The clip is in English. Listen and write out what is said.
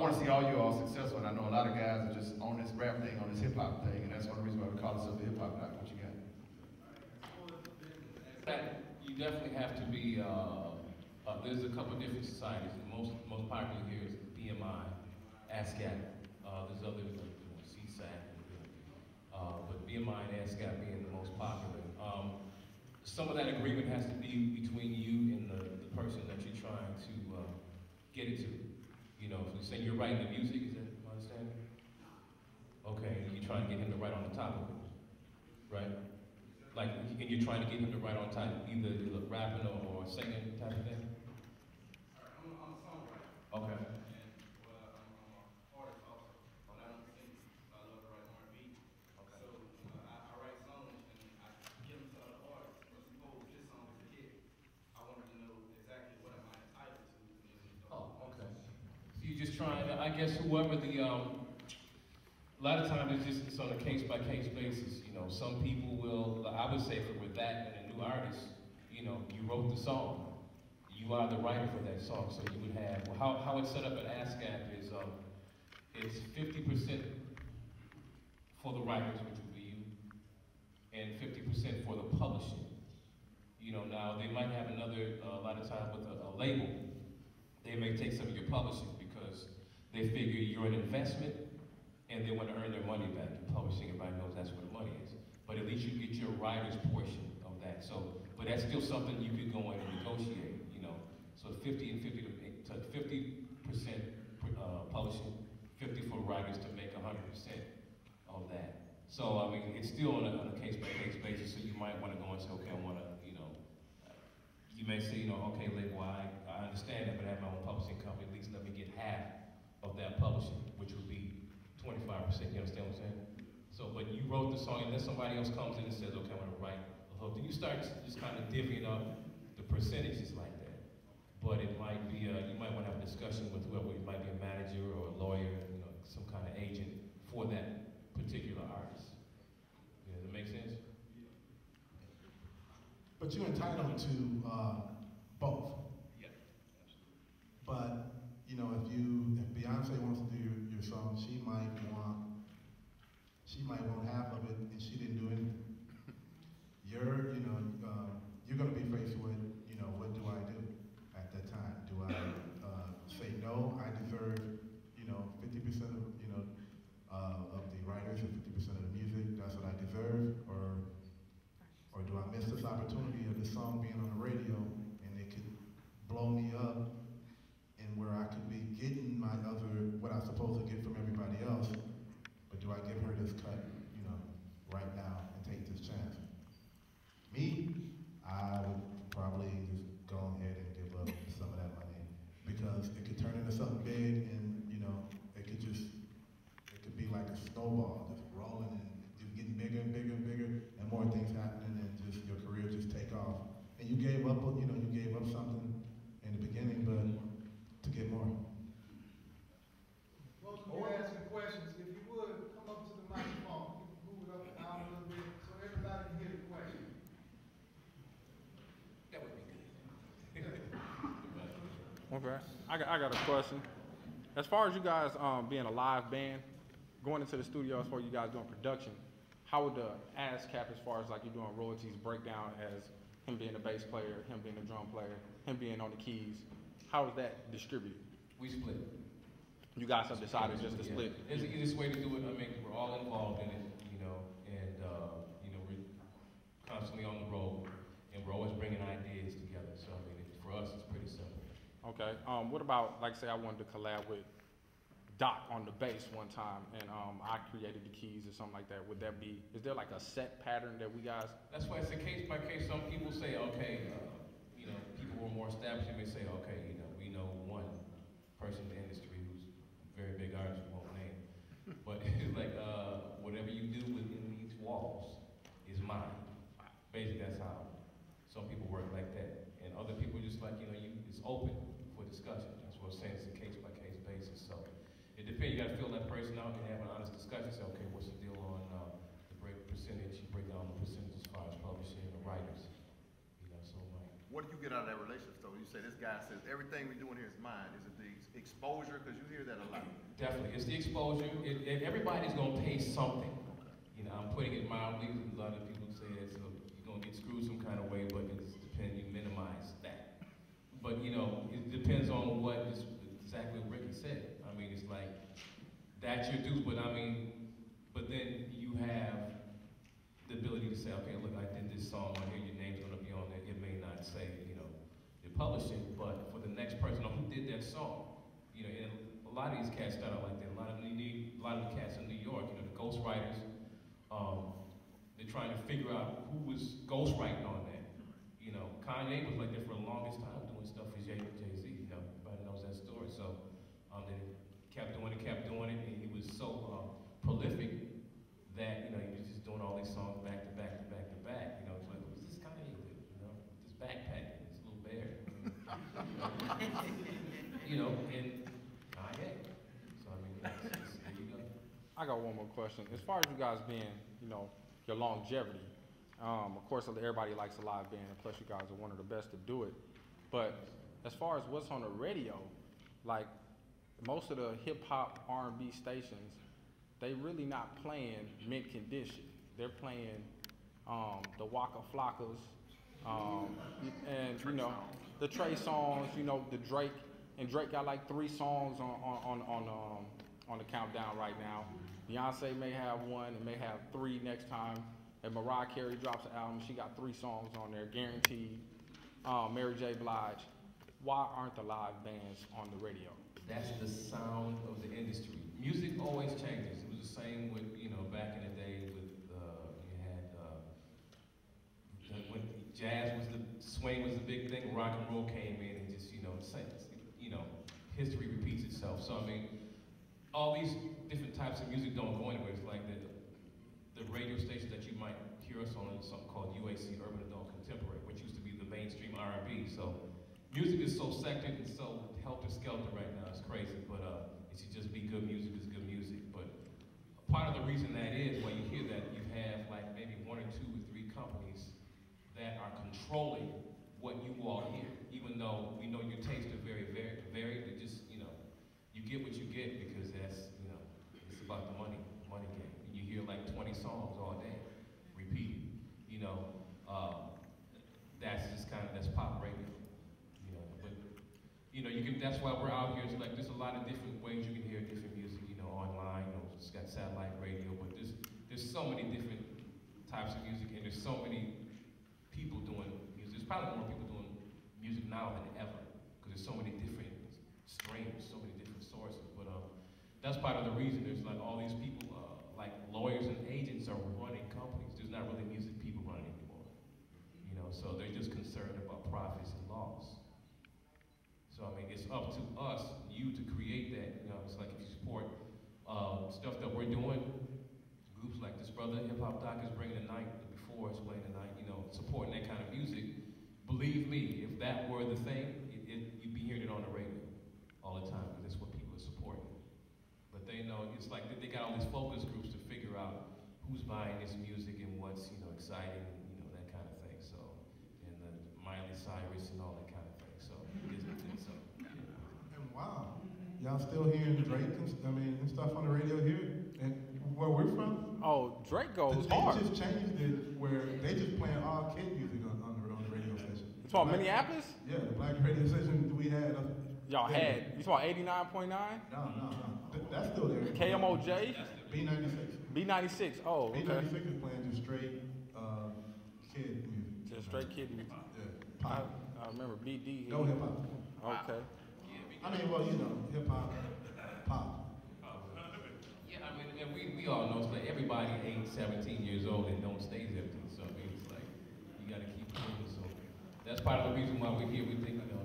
want to see all you all successful, and I know a lot of guys are just on this rap thing, on this hip hop thing, and that's one of the reasons why we call ourselves the hip hop doc. What you got? You definitely have to be. There's a couple of different societies. The most popular here is BMI, ASCAP. There's others like CSAC, but BMI and ASCAP being the most popular. Some of that agreement has to be between you and the person that you're trying to get it to. You know, if you say you're writing the music, is that my understanding? Okay, and you're trying to get him to write on the top of it, right? Like, and you're trying to get him to write on top, either rapping or singing type of thing? I'm a songwriter. Okay. And I'm an artist also, but I don't sing. I love to write R&B. Okay. So I write songs and I give them to other artists. But suppose this song is a hit, I wanted to know exactly what am I entitled to. Oh, okay. So you're just trying to, I guess whoever a lot of times it's just on a case-by-case basis. You know, some people will, I would say for with that and a new artist, you know, you wrote the song. You are the writer for that song, so you would have, well, how it's set up at ASCAP is it's 50% for the writers, which would be you, and 50% for the publishing. You know, now they might have another, a lot of times with a label, they may take some of your publishing because they figure you're an investment and they want to earn their money back. And publishing, everybody knows that's where the money is. But at least you get your writer's portion of that. So, but that's still something you could go in and negotiate, you know. So 50 and 50 to 50% publishing, 50 for writers to make 100% of that. So I mean, it's still on a case-by-case basis. So you might want to go and say, okay, I want to, you know, you may say, you know, okay, label, I understand that, but I have my own publishing company. At least let me get half of that publishing, which would be 25%, you understand what I'm saying? So, but you wrote the song, and then somebody else comes in and says, okay, I'm gonna write a hook. Then you start just kind of divvying up the percentages like that. But it might be, you might want to have a discussion with whoever, it might be a manager or a lawyer, you know, some kind of agent for that particular artist. Yeah, does that make sense? But you're entitled to both. Yeah, absolutely. But, you know, if Beyonce wants to do your song, she might want half of it, and she didn't do anything. You're going to be faced with, you know, what do I do at that time? Do I say no? I deserve, you know, 50% of, you know, of the writers and 50% of the music. That's what I deserve, or do I miss this opportunity of this song being on the radio and it could blow me up? Where I could be getting my what I'm supposed to get from everybody else, but do I give her this cut, you know, right now and take this chance? Me, I would probably just go ahead and give up some of that money because it could turn into something big, and you know, it could be like a snowball, just rolling and just getting bigger and bigger and bigger, and more things happening, and just your career just take off. And you gave up, you know, you gave up something in the beginning, but to get more. Most of you asking questions, if you would, come up to the microphone. You can move it up and down a little bit so everybody can hear the question. That would be good. Okay, I got a question. As far as you guys being a live band, going into the studio, as far as you guys doing production, how would the ASCAP, as far as like you're doing royalties, break down as him being a bass player, him being a drum player, him being on the keys? How is that distributed? We split. You guys have decided just to split. It's the easiest way to do it. I mean, we're all involved in it, you know, and you know, we're constantly on the road, and we're always bringing ideas together. So I mean, for us, it's pretty simple. Okay. What about, like, say I wanted to collab with Doc on the bass one time, and I created the keys or something like that? Would that be? Is there like a set pattern that we guys? That's why it's a case by case. Some people say, okay, you know, people who are more established, they may say, okay, you know, we know one person in the industry who's a very big artist, we won't name. But it's like, whatever you do within these walls is mine. Basically, that's how some people work like that. And other people just like, you know, it's open for discussion. That's what I'm saying, it's a case by case basis. So it depends, you gotta fill that person out and have an honest discussion. Say, okay, what's the deal on the break percentage? You break down the percentage as far as publishing and writers. You know, so like. What do you get out of that relationship though? You say this guy says everything we're doing here is mine. Is it the exposure? Because you hear that a lot. Definitely, it's the exposure. Everybody's gonna taste something. You know, I'm putting it mildly. A lot of people say that, so you're gonna get screwed some kind of way, but it's depending. You minimize that. But you know, it depends on what is exactly what Ricky said. I mean, it's like that's your dues, but I mean, but then you have the ability to say, okay, look, I did this song on here. Your name's gonna be on there. It may not say, you know, they publish it, but for the next person who did that song, you know, and a lot of these cats start out like that. A lot of the cats in New York, you know, the ghostwriters, they're trying to figure out who was ghostwriting on that. You know, Kanye was like that for the longest time, doing stuff for Jay-Z. You know, everybody knows that story. So, then he kept doing it, and he was so prolific that, you know, he was just doing all these songs back to back to back to back. You know, it's like, what's this Kanye with? You know, this backpacking, this little bear. You know, and Kanye. So I mean, there you go. I got one more question. As far as you guys being, you know, your longevity, of course, everybody likes a live band, and plus you guys are one of the best to do it. But as far as what's on the radio, like most of the hip hop R&B stations, they really not playing mint condition. They're playing the Waka Flockas, and you know, the Trey songs, you know, the Drake, and Drake got like 3 songs on the countdown right now. Beyonce may have 1 and may have 3 next time. And Mariah Carey drops an album, she got 3 songs on there, guaranteed. Mary J. Blige. Why aren't the live bands on the radio? That's the sound of the industry. Music always changes. It was the same with, you know, back in the day with, you had, when jazz was swing was the big thing, rock and roll came in and just, you know, you know, history repeats itself. So, I mean, all these different types of music don't go anywhere. It's like the radio stations that you might hear us on is something called UAC, Urban Adult Contemporary, which used to be the mainstream R&B. So music is so sectored and so helter-skelter right now. It's crazy, but it should just be good music is good music. But part of the reason that is, when you hear that, you have like maybe 1 or 2 or 3 companies that are controlling what you all hear, even though we know your tastes are very, very varied. They just, you know, you get what you get because that's, you know, it's about the money game. And you hear like 20 songs all day, repeated. You know, that's just that's pop radio. You know, but you know, that's why we're out here. It's like there's a lot of different ways you can hear different music. You know, online. You know, it's got satellite radio, but there's so many different types of music, and there's so many people doing music. There's probably more people doing music now than ever because there's so many different streams, so many different sources. But that's part of the reason there's like all these people, like lawyers and agents are running companies. There's not really music people running anymore. You know, so they're just concerned about profits and loss. So I mean, it's up to us, you, to create that. You know, it's like if you support stuff that we're doing, groups like this brother Hip Hop Doc is bringing tonight, before it's playing tonight, you know, supporting that kind of music. Believe me, if that were the thing, you'd be hearing it on the radio all the time because that's what people are supporting. But they know, it's like they got all these focus groups to figure out who's buying this music and what's, you know, exciting, and, you know, that kind of thing. So, and the Miley Cyrus and all that kind of thing. So, so yeah. And wow, y'all still hearing Drake and stuff on the radio here? And where we're from? Oh, Drake goes they hard. just changed it where they just playing all kid music on the radio station. You talking about Minneapolis? Yeah, the black radio station we had. Y'all had. You talking about 89.9? No. That's still there. KMOJ? B96. B96. Oh, okay. B96 is playing just straight kid music. Just straight kid music. Yeah. I remember BD. No hip hop. Okay. I mean, well, you know, hip hop, pop. Yeah, I mean, and we all know, it's like everybody ain't 17 years old and don't stay 17. So I mean, it's like you got to keep moving. So that's part of the reason why we're here. We think, you know,